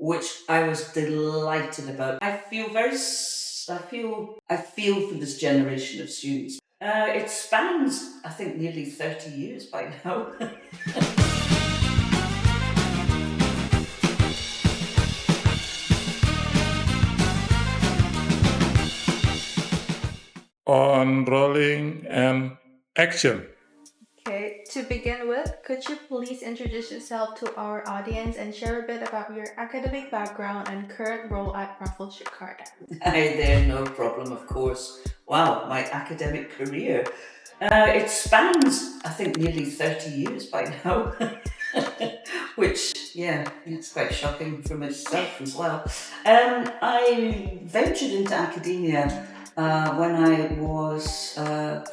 which I was delighted about. I feel for this generation of students. It spans, I think, nearly 30 years by now. On rolling and action. Okay, to begin with, could you please introduce yourself to our audience and share a bit about your academic background and current role at Raffles Jakarta? Hi there, no problem, of course. Wow, my academic career. It spans, I think, nearly 30 years by now, which, yeah, it's quite shocking for myself as well. I ventured into academia when I was,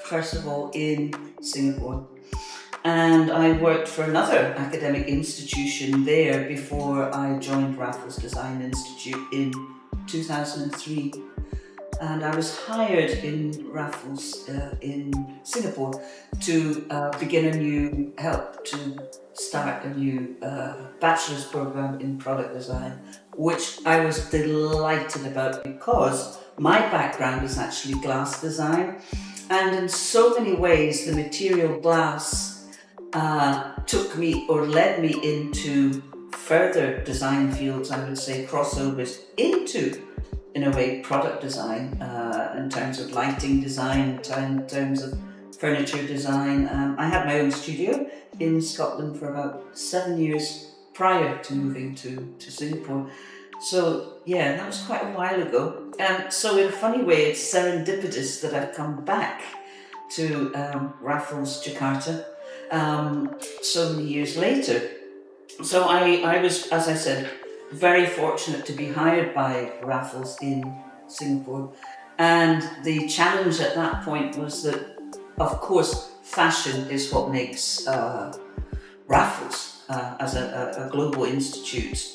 first of all, in Singapore. And I worked for another academic institution there before I joined Raffles Design Institute in 2003. And I was hired in Raffles in Singapore to help to start a new bachelor's program in product design, which I was delighted about because my background is actually glass design. And in so many ways, the material glass led me into further design fields, I would say crossovers into, in a way, product design, in terms of lighting design, in terms of furniture design. I had my own studio in Scotland for about 7 years prior to moving to Singapore. So yeah, that was quite a while ago. So in a funny way, it's serendipitous that I've come back to Raffles Jakarta so many years later. So I was, as I said, very fortunate to be hired by Raffles in Singapore. And the challenge at that point was that, of course, fashion is what makes Raffles as a global institute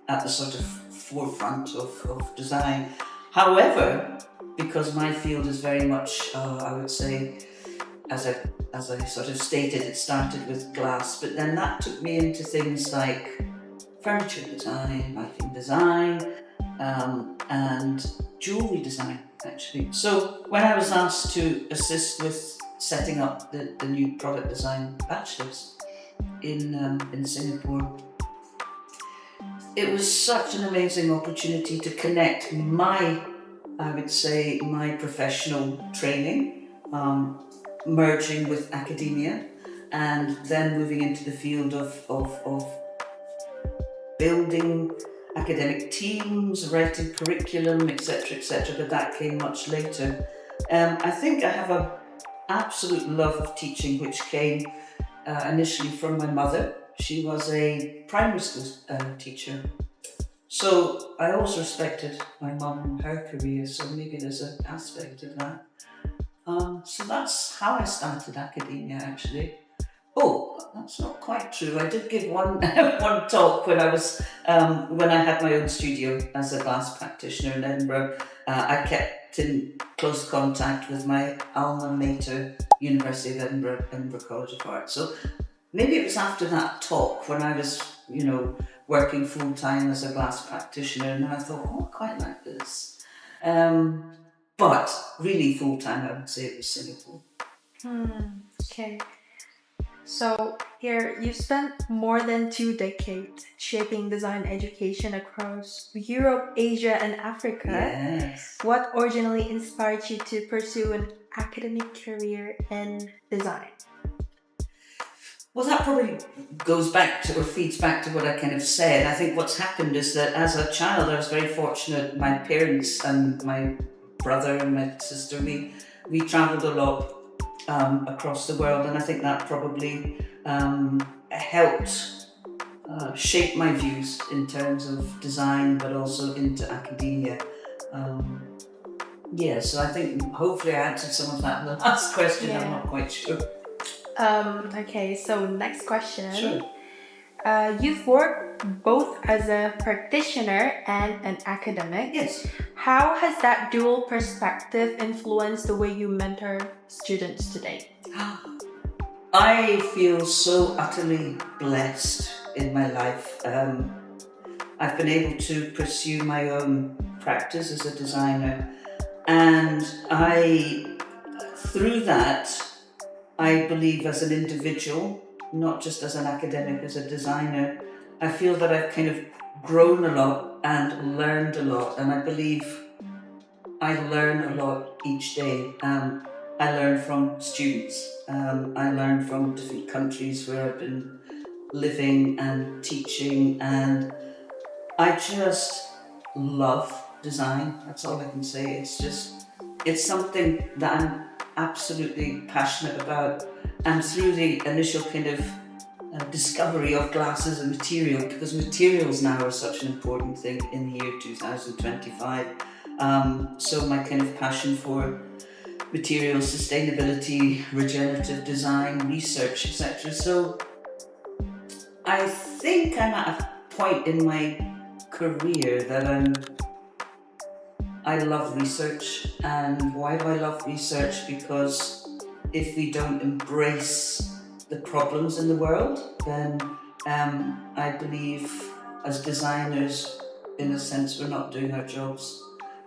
at the sort of forefront of design. However, because my field is very much, I would say, as I sort of stated, it started with glass, but then that took me into things like furniture design, lighting design, and jewellery design, actually. So when I was asked to assist with setting up the new product design bachelor's in Singapore, it was such an amazing opportunity to connect my professional training, merging with academia, and then moving into the field of building academic teams, writing curriculum, etc., but that came much later. I think I have an absolute love of teaching, which came initially from my mother. She was a primary school teacher. So I always respected my mum and her career, so maybe there's an aspect of that. So that's how I started academia, actually. Oh, that's not quite true. I did give one one talk when I had my own studio as a glass practitioner in Edinburgh. I kept in close contact with my alma mater, University of Edinburgh College of Art. So maybe it was after that talk when I was, working full time as a glass practitioner, and I thought, I quite like this. But really full time, I would say it was Singapore. Okay. So here, you spent more than 2 decades shaping design education across Europe, Asia, and Africa. Yes. What originally inspired you to pursue an academic career in design? Well, that probably feeds back to what I kind of said. I think what's happened is that as a child, I was very fortunate. My parents and my brother and my sister, we travelled a lot across the world, and I think that probably helped shape my views in terms of design, but also into academia. So I think hopefully I answered some of that in the last question. Yeah. I'm not quite sure. Okay, so next question. Sure. You've worked both as a practitioner and an academic. Yes. How has that dual perspective influenced the way you mentor students today? I feel so utterly blessed in my life. I've been able to pursue my own practice as a designer, and through that, I believe as an individual, not just as an academic, as a designer, I feel that I've kind of grown a lot and learned a lot, and I believe I learn a lot each day. I learn from students. I learn from different countries where I've been living and teaching, and I just love design. That's all I can say. It's something that I'm absolutely passionate about. And through the initial kind of discovery of glasses and material, because materials now are such an important thing in the year 2025. So my kind of passion for materials, sustainability, regenerative design, research, etc. So I think I'm at a point in my career that I love research. And why do I love research? Because if we don't embrace the problems in the world, then I believe as designers, in a sense, we're not doing our jobs.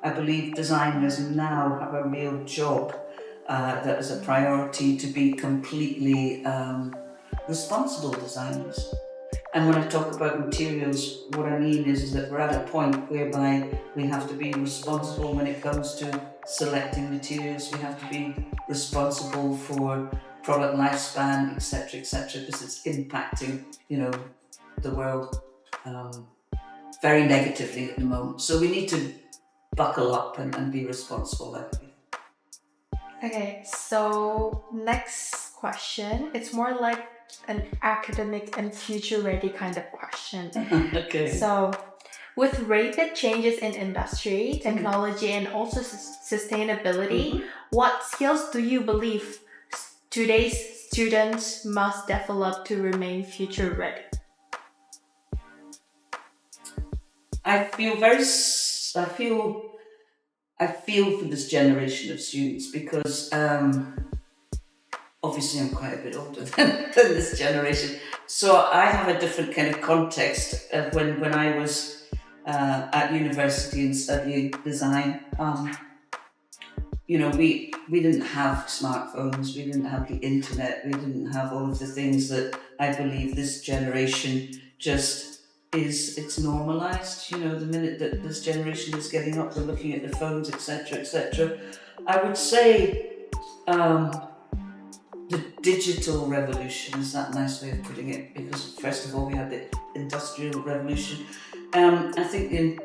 I believe designers now have a real job that is a priority to be completely responsible designers. And when I talk about materials, what I mean is that we're at a point whereby we have to be responsible when it comes to selecting materials. We have to be responsible for product lifespan, etc., because it's impacting, the world very negatively at the moment. So we need to buckle up and be responsible, I think. Okay, so next question. It's more like an academic and future-ready kind of question. Okay. So, with rapid changes in industry, technology, and also sustainability, what skills do you believe today's students must develop to remain future-ready? I feel for this generation of students because obviously I'm quite a bit older than this generation. So I have a different kind of context when I was at university and studying design. We didn't have smartphones, we didn't have the internet, we didn't have all of the things that I believe this generation just it's normalized. The minute that this generation is getting up, they're looking at their phones, etc. I would say the digital revolution is that nice way of putting it, because first of all we had the industrial revolution. I think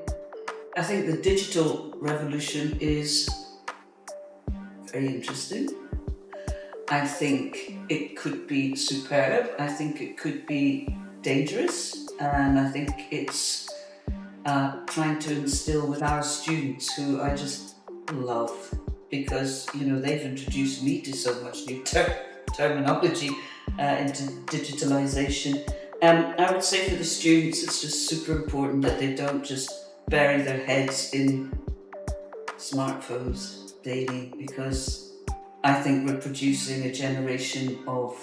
the digital revolution is very interesting. I think it could be superb. I think it could be dangerous, and I think it's trying to instill with our students, who I just love, because they've introduced me to so much new terminology into digitalization. I would say for the students, it's just super important that they don't just bury their heads in smartphones daily, because I think we're producing a generation of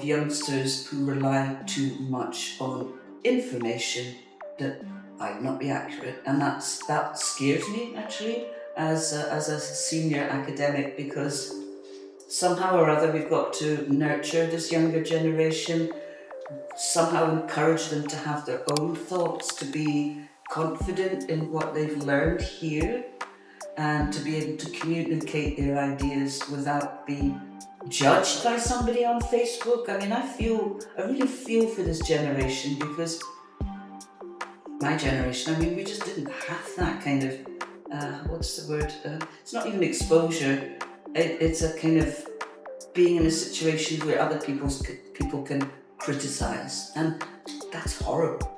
youngsters who rely too much on information that might not be accurate, and that scares me actually as a senior academic, because somehow or other we've got to nurture this younger generation, somehow encourage them to have their own thoughts, to be confident in what they've learned here, and to be able to communicate their ideas without being judged by somebody on Facebook. I mean, I really feel for this generation, because my generation, we just didn't have that kind of, what's the word? It's not even exposure. It's a kind of being in a situation where other people can criticize, and that's horrible.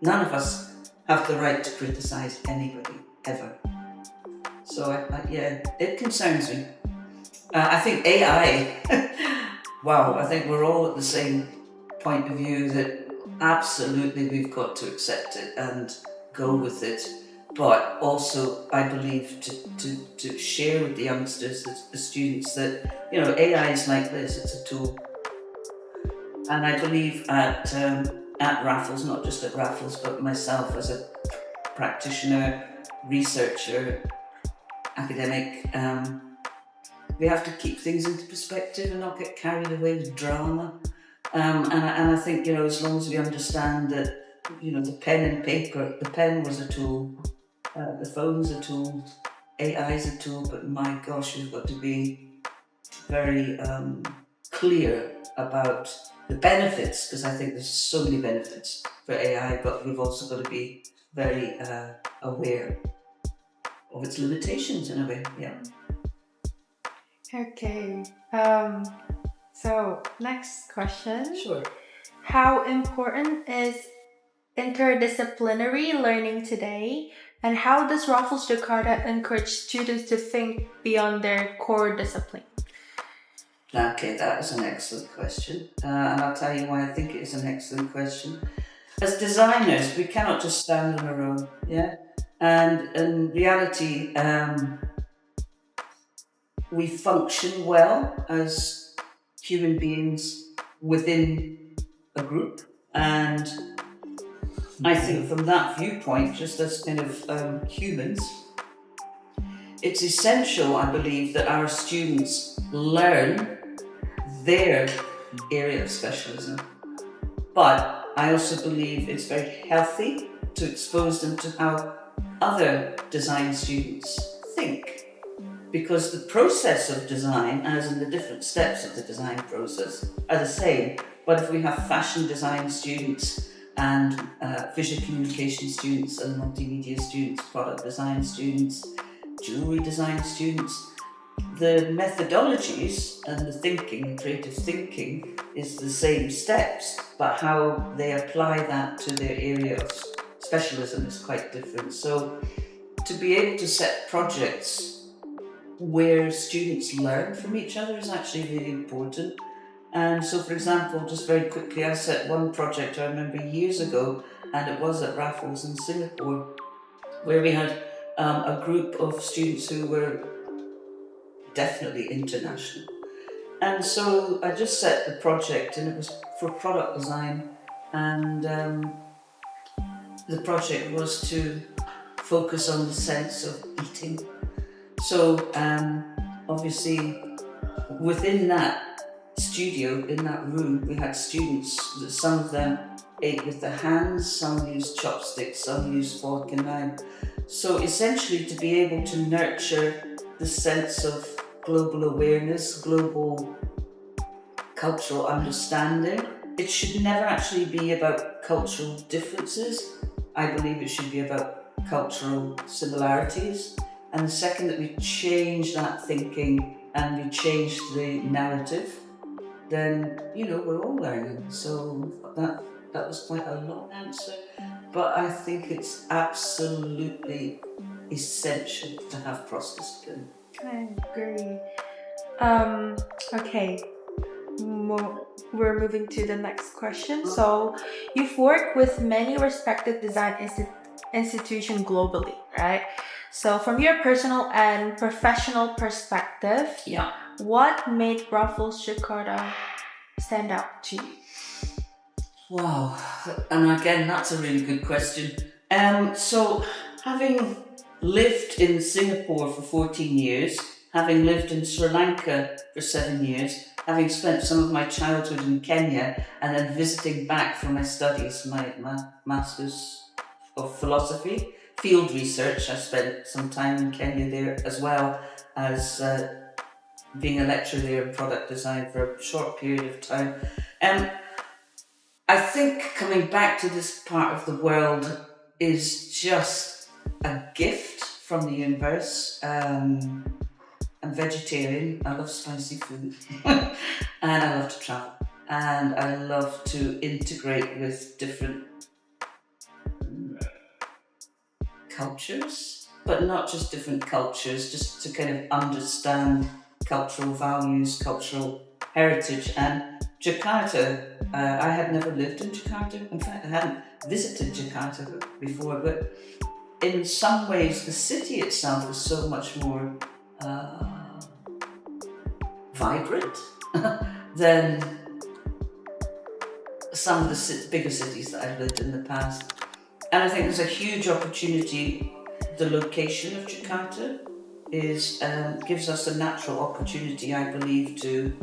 None of us have the right to criticize anybody, ever. So, it concerns me. I think AI, wow, I think we're all at the same point of view that absolutely we've got to accept it and go with it. But also, I believe to share with the youngsters, the students, that, AI is like this, it's a tool. And I believe at at Raffles, not just at Raffles, but myself as a practitioner, researcher, academic, we have to keep things into perspective and not get carried away with drama. And I think, as long as we understand that, the pen and paper, the pen was a tool, the phone's a tool, AI is a tool, but my gosh, we've got to be very clear about the benefits, because I think there's so many benefits for AI, but we've also got to be very aware of its limitations in a way. Yeah. Okay. So next question. Sure. How important is interdisciplinary learning today, and how does Raffles Jakarta encourage students to think beyond their core discipline? Okay, that is an excellent question, and I'll tell you why I think it is an excellent question. As designers, we cannot just stand on our own, yeah? And in reality, we function well as human beings within a group, and I think from that viewpoint, just as kind of humans, it's essential, I believe, that our students learn their area of specialism. But I also believe it's very healthy to expose them to how other design students think. Because the process of design, as in the different steps of the design process, are the same. But if we have fashion design students and visual communication students and multimedia students, product design students, jewelry design students, the methodologies and the thinking, creative thinking, is the same steps, but how they apply that to their area of specialism is quite different. So to be able to set projects where students learn from each other is actually really important. And so, for example, just very quickly, I set one project I remember years ago, and it was at Raffles in Singapore, where we had a group of students who were definitely international. And so I just set the project, and it was for product design, and the project was to focus on the sense of eating. So obviously within that studio, in that room, we had students that some of them ate with their hands, some used chopsticks, some used fork and knife. So essentially to be able to nurture the sense of global awareness, global cultural understanding, it should never actually be about cultural differences. I believe it should be about cultural similarities. And the second that we change that thinking and we change the narrative, then, we're all learning. So that was quite a long answer, but I think it's absolutely essential to have cross-discipline. I agree. Okay. We're moving to the next question. So, you've worked with many respected design institutions globally, right? So, from your personal and professional perspective, what made Raffles Jakarta stand out to you? Wow, and again, that's a really good question. So, having lived in Singapore for 14 years, having lived in Sri Lanka for 7 years, having spent some of my childhood in Kenya, and then visiting back for my studies, my Masters of Philosophy, field research. I spent some time in Kenya there, as well as being a lecturer there in product design for a short period of time. I think coming back to this part of the world is just a gift from the universe. I'm vegetarian, I love spicy food, and I love to travel, and I love to integrate with different cultures, but not just different cultures, just to kind of understand cultural values, cultural heritage. And Jakarta, I had never lived in Jakarta. In fact, I hadn't visited Jakarta before, but in some ways the city itself is so much more vibrant than some of the bigger cities that I've lived in the past. And I think there's a huge opportunity. The location of Jakarta gives us a natural opportunity, I believe, to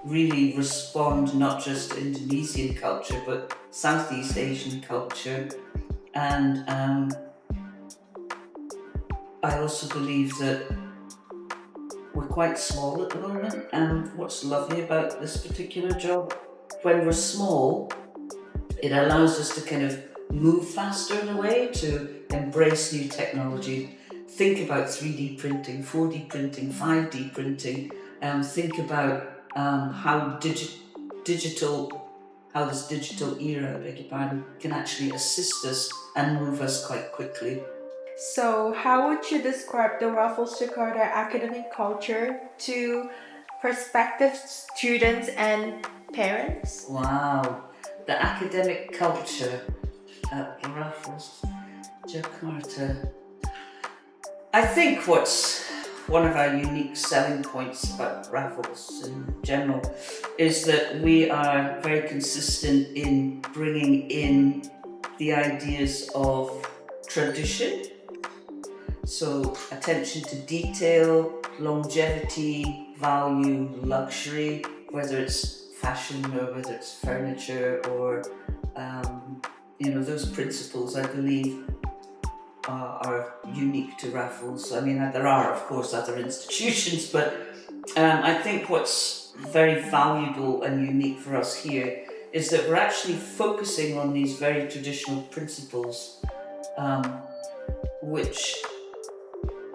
really respond not just to Indonesian culture, but Southeast Asian culture. And I also believe that we're quite small at the moment, and what's lovely about this particular job, when we're small, it allows us to kind of move faster in a way, to embrace new technology, think about 3D printing, 4D printing, 5D printing, think about how this digital era, beg your pardon, can actually assist us and move us quite quickly. So, how would you describe the Raffles Jakarta academic culture to prospective students and parents? Wow, the academic culture at Raffles Jakarta. I think what's one of our unique selling points about Raffles in general is that we are very consistent in bringing in the ideas of tradition. So attention to detail, longevity, value, luxury, whether it's fashion or whether it's furniture or, those principles, I believe, are unique to Raffles. I mean, there are, of course, other institutions, but I think what's very valuable and unique for us here is that we're actually focusing on these very traditional principles, which,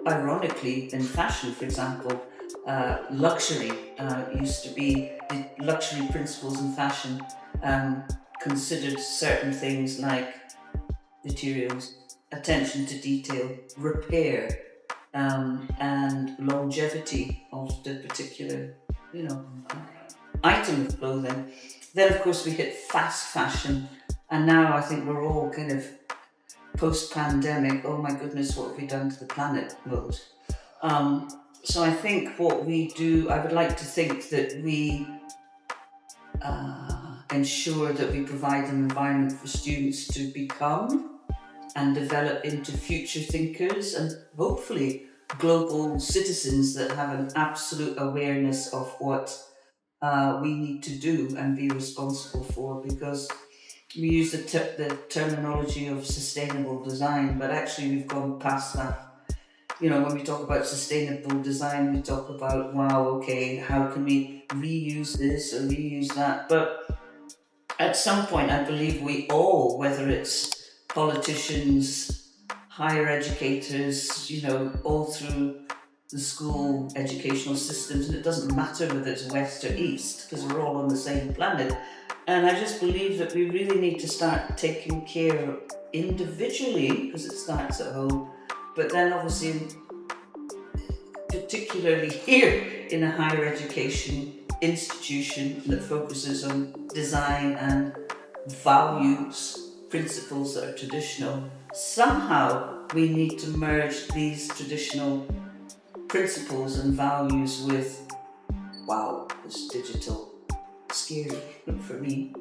ironically, in fashion, for example, luxury used to be the luxury principles in fashion considered certain things like materials, attention to detail, repair, and longevity of the particular, item of clothing. Then, of course, we hit fast fashion, and now I think we're all kind of post-pandemic, oh my goodness, what have we done to the planet mode. So I think what we do, I would like to think that we ensure that we provide an environment for students to become and develop into future thinkers and hopefully global citizens that have an absolute awareness of what we need to do and be responsible for, because we use the terminology of sustainable design, but actually we've gone past that. When we talk about sustainable design, we talk about, how can we reuse this or reuse that? But at some point, I believe we all, whether it's politicians, higher educators, all through the school educational systems, and it doesn't matter whether it's West or East, because we're all on the same planet. And I just believe that we really need to start taking care individually, because it starts at home, but then obviously, particularly here in a higher education institution that focuses on design and values, principles that are traditional, somehow we need to merge these traditional principles and values with, this digital, scary for me,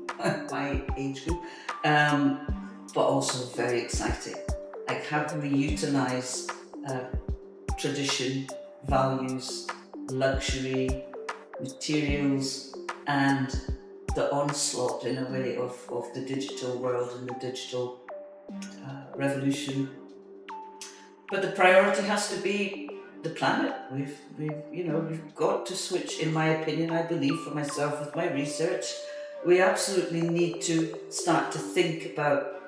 my age group, but also very exciting. Like, how can we utilize tradition, values, luxury, materials, and the onslaught in a way of the digital world and the digital revolution. But the priority has to be the planet. We've got to switch, in my opinion, I believe for myself with my research, we absolutely need to start to think about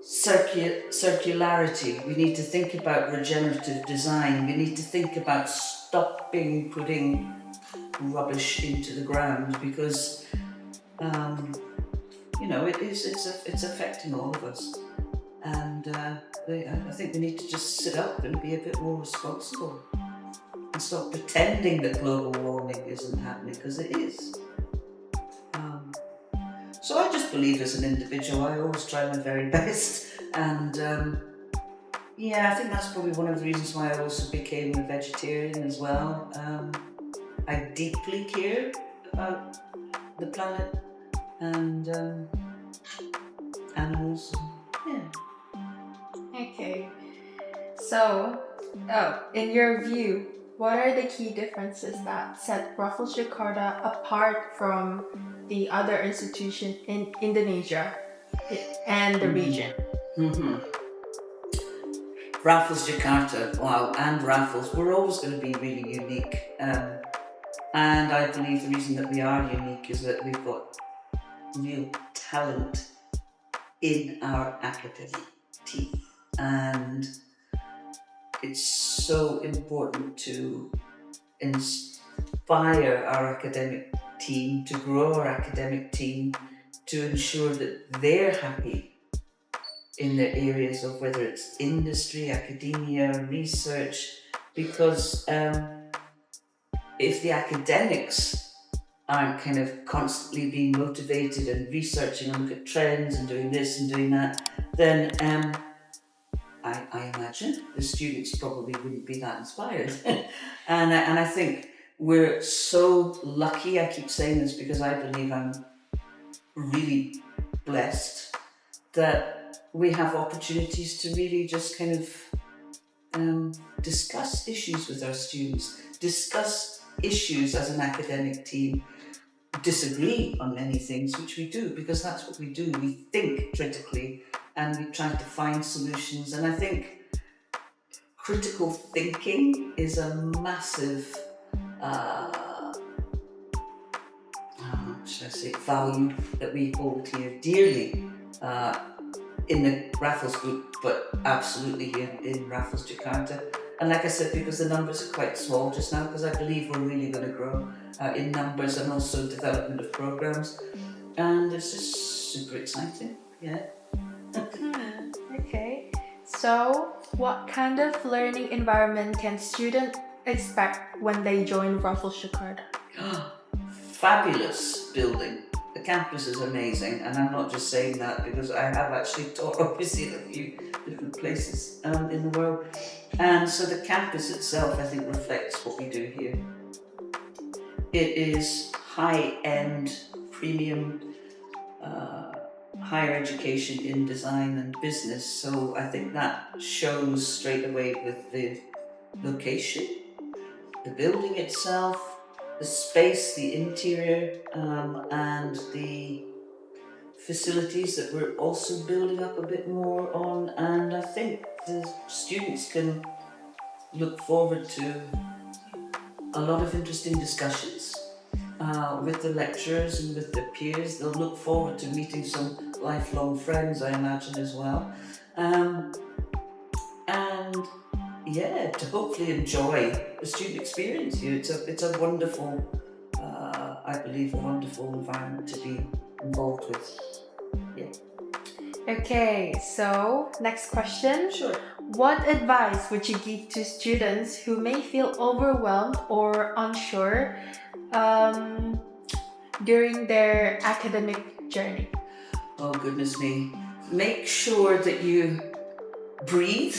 circularity. We need to think about regenerative design. We need to think about stopping putting rubbish into the ground, because it's affecting all of us, and I think we need to just sit up and be a bit more responsible and stop pretending that global warming isn't happening, because it is. So I just believe as an individual, I always try my very best, and I think that's probably one of the reasons why I also became a vegetarian as well. I deeply care about the planet, and animals. Yeah. Okay. So, in your view, what are the key differences that set Raffles Jakarta apart from the other institution in Indonesia and the region? Mm-hmm. Raffles Jakarta, wow, and Raffles, we're always going to be really unique. And I believe the reason that we are unique is that we've got real talent in our academic team. And it's so important to inspire our academic team, to grow our academic team, to ensure that they're happy in their areas of whether it's industry, academia, research, because if the academics aren't kind of constantly being motivated and researching and look at trends and doing this and doing that, then I imagine the students probably wouldn't be that inspired. and I think we're so lucky. I keep saying this because I believe I'm really blessed that we have opportunities to really just kind of discuss issues with our students, discuss issues as an academic team, disagree on many things, which we do because that's what we do. We think critically and we try to find solutions. And I think critical thinking is a massive, value that we hold here dearly in the Raffles group, but absolutely here in Raffles Jakarta. And like I said, because the numbers are quite small just now, because I believe we're really going to grow in numbers and also development of programs. And it's just super exciting, yeah. Okay. So, what kind of learning environment can students expect when they join Raffles Jakarta? Fabulous building. The campus is amazing, and I'm not just saying that because I have actually taught obviously in a few different places in the world. And so the campus itself, I think, reflects what we do here. It is high-end, premium, higher education in design and business. So I think that shows straight away with the location, the building itself, the space, the interior, and the facilities that we're also building up a bit more on. And I think the students can look forward to a lot of interesting discussions with the lecturers and with their peers. They'll look forward to meeting some lifelong friends, I imagine, as well. And yeah, to hopefully enjoy the student experience here. It's a wonderful, I believe, a wonderful environment to be involved with. Yeah. Okay, so next question. Sure. What advice would you give to students who may feel overwhelmed or unsure during their academic journey? Oh, goodness me. Make sure that you breathe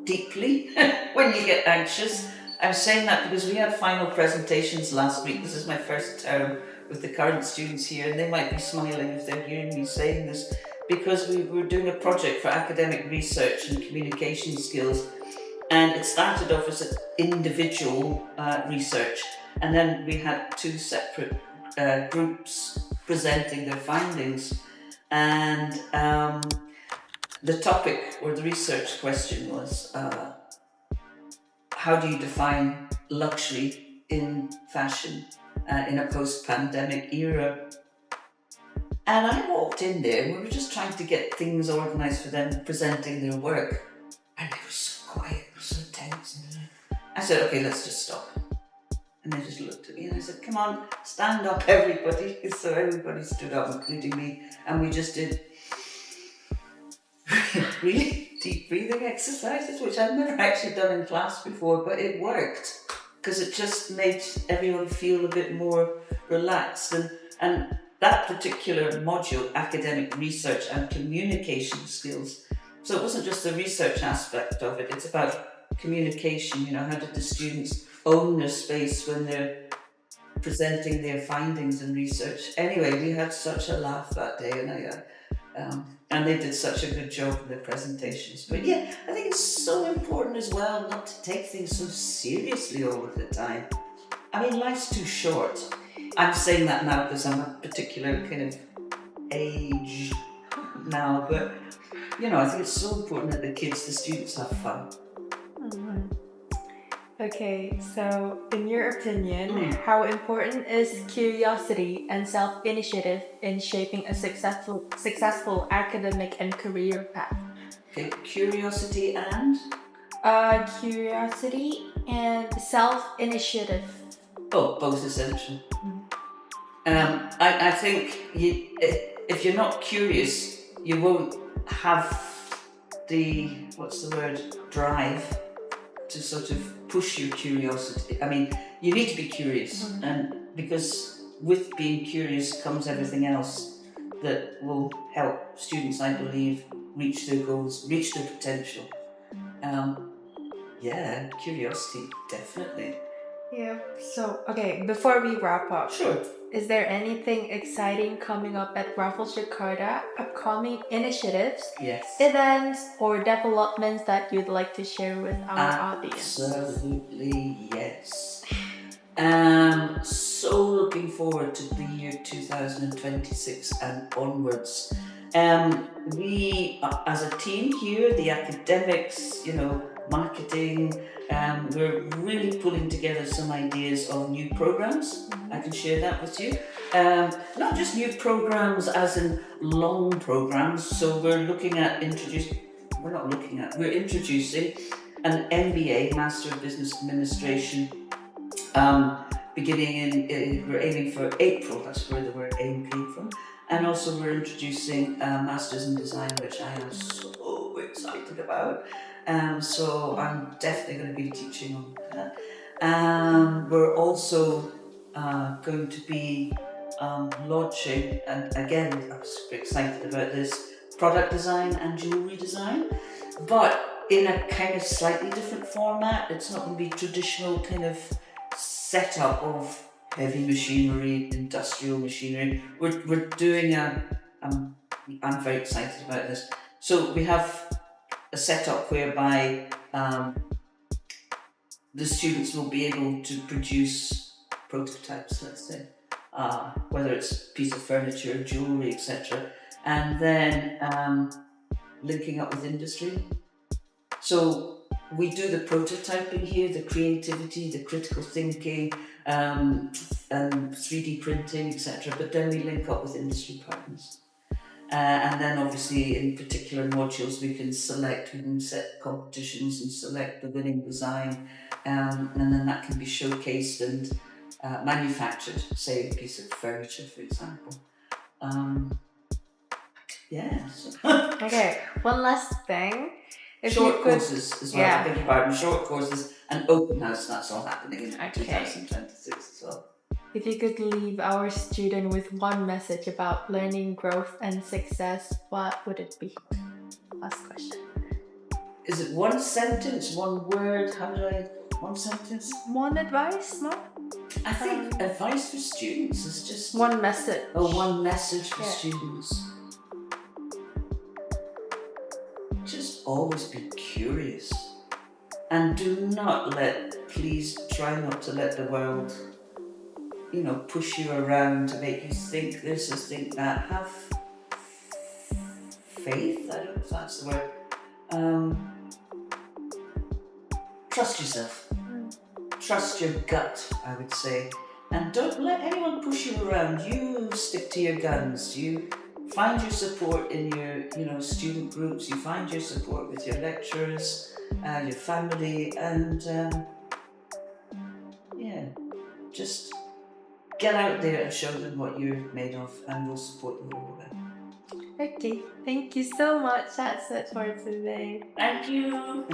deeply when you get anxious. I'm saying that because we had final presentations last week. This is my first term with the current students here, and they might be smiling if they're hearing me saying this, because we were doing a project for academic research and communication skills, and it started off as an individual research, and then we had two separate groups presenting their findings, and the topic or the research question was how do you define luxury in fashion in a post-pandemic era? And I walked in there and we were just trying to get things organised for them presenting their work, and they were so quiet, they were so tense. I said, okay, let's just stop. And they just looked at me and I said, come on, stand up everybody. So everybody stood up, including me, and we just did really deep breathing exercises, which I've never actually done in class before, but it worked because it just made everyone feel a bit more relaxed. And that particular module, academic research and communication skills, so it wasn't just the research aspect of it, it's about communication. How did the students own their space when they're presenting their findings and research. Anyway, we had such a laugh that day, and they did such a good job in their presentations. But yeah, I think it's so important as well not to take things so seriously all of the time. I mean, life's too short. I'm saying that now because I'm a particular kind of age now, but I think it's so important that the students have fun. Okay, so in your opinion, how important is curiosity and self-initiative in shaping a successful academic and career path? Okay, curiosity and? Curiosity and self-initiative. Oh, both essential. I think if you're not curious, you won't have the drive to sort of push your curiosity. I mean, you need to be curious, and because with being curious comes everything else that will help students, I believe, reach their goals, reach their potential. Curiosity, definitely. Yeah. So, okay, before we wrap up, sure. Is there anything exciting coming up at Raffles Jakarta? Upcoming initiatives, events, or developments that you'd like to share with our audience? Absolutely, yes. So looking forward to the year 2026 and onwards. We, as a team here, the academics, marketing, we're really pulling together some ideas of new programs. I can share that with you. Not just new programs as in long programs. So we're introducing an MBA, Master of Business Administration, beginning we're aiming for April. That's where the word aim came from. And also we're introducing Masters in Design, which I am so excited about. So I'm definitely going to be teaching on that. We're also going to be launching, and again, I'm super excited about this, product design and jewellery design, but in a kind of slightly different format. It's not going to be traditional kind of setup of heavy machinery, industrial machinery. We're doing I'm very excited about this. So we have a setup whereby the students will be able to produce prototypes, let's say, whether it's a piece of furniture, jewellery, etc., and then linking up with industry. So we do the prototyping here, the creativity, the critical thinking, and 3D printing, etc., but then we link up with industry partners. And then obviously in particular modules we can set competitions and select the winning design, and then that can be showcased and manufactured, say a piece of furniture, for example. Okay, one last thing. Short courses as well. I think about short courses and open house. That's all happening in 2026 as well. If you could leave our student with one message about learning, growth, and success, what would it be? Last question. Is it one sentence, one word? One sentence? One advice, no? I think advice for students is just... One message. One message for students. Just always be curious. And please try not to let the world, push you around to make you think this or think that. Have faith, I don't know if that's the word. Trust yourself. Trust your gut, I would say. And don't let anyone push you around. You stick to your guns. You find your support in your, student groups. You find your support with your lecturers, your family, and just get out there and show them what you're made of, and we'll support you all of it. Okay, thank you so much. That's it for today. Thank you.